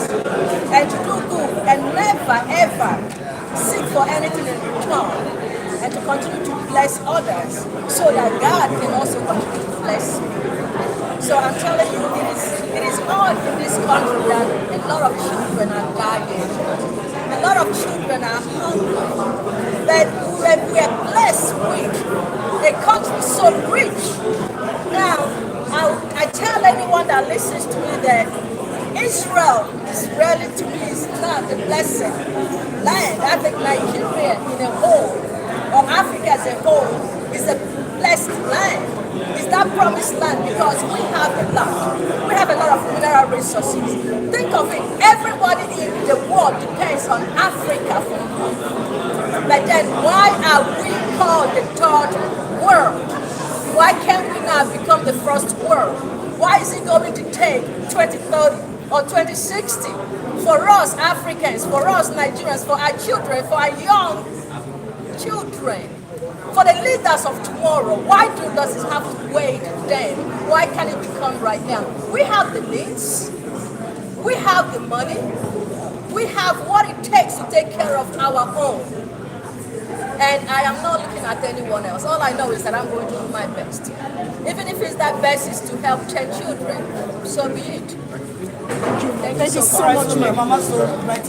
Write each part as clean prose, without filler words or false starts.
and to do good and never ever seek for anything in return, and to continue to bless others so that God can also continue to bless me. So I'm telling you, it is odd in this country that a lot of children are dying. A lot of children are hungry. But we are blessed with a country so rich. Now, I tell anyone that listens to me that Israel to me is not a blessed land. I think Nigeria in a whole, or Africa as a whole, is a blessed land. It's that promised land because we have a lot. We have a lot of mineral resources. Think of it, everybody in the world depends on Africa for food. But then why are we called the third world? Why can't we not become the first world? Why is it going to take 2030 or 2060 for us Africans, for us Nigerians, for our children, for our young children, for the leaders of tomorrow? Why does it have to wait then? Why can't it become right now? We have the means, we have the money, we have what it takes to take care of our own. And I am not looking at anyone else. All I know is that I'm going to do my best. Even if it's that best is to help 10 children, so be it. Thank you so much, my mama. So right,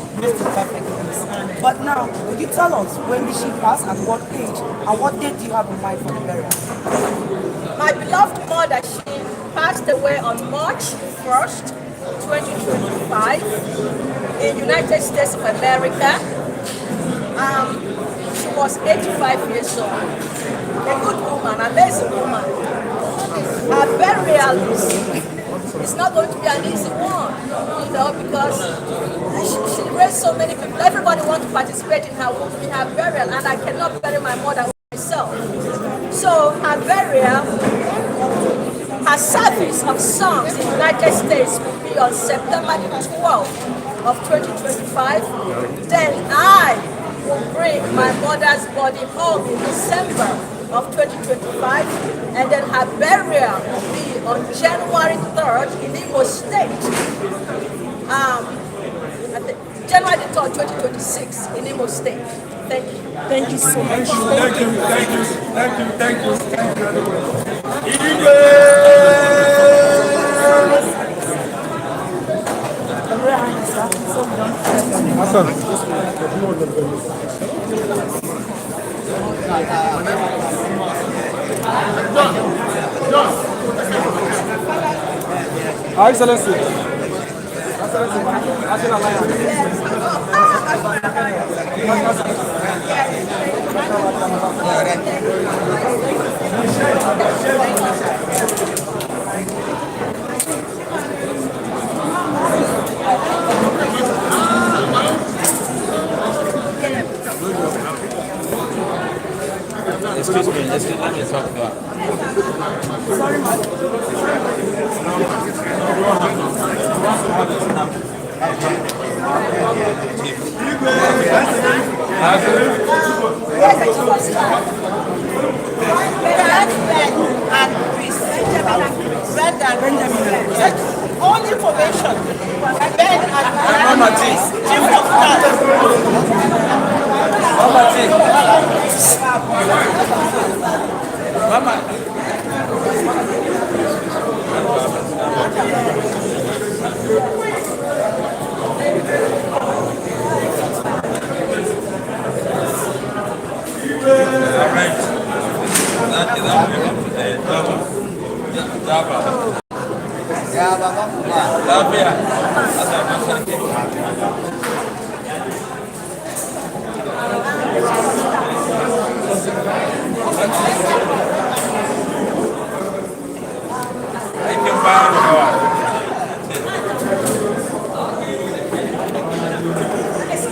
but now, would you tell us when did she pass, at what age, and what date do you have in mind for the burial? My beloved mother, she passed away on March 1st, 2025, in United States of America. She was 85 years old. A good woman, a lazy woman. Her burial is not going to be an easy one, because she raised so many people. Everybody wants to participate in her burial, and I cannot bury my mother myself. So her burial, her service of songs in the United States will be on September 12th of 2025. Then I will bring my mother's body home in December of 2025, and then her burial will be on January 3rd in Imo State. January 3rd, 2026 in Imo State. Thank you. Thank you so much. Thank Her Excellency. Excuse me, let me talk about. Sorry, ma'am. All information. Ben and Mama T. Chief of Staff. Mama T. Mama. All right. That is our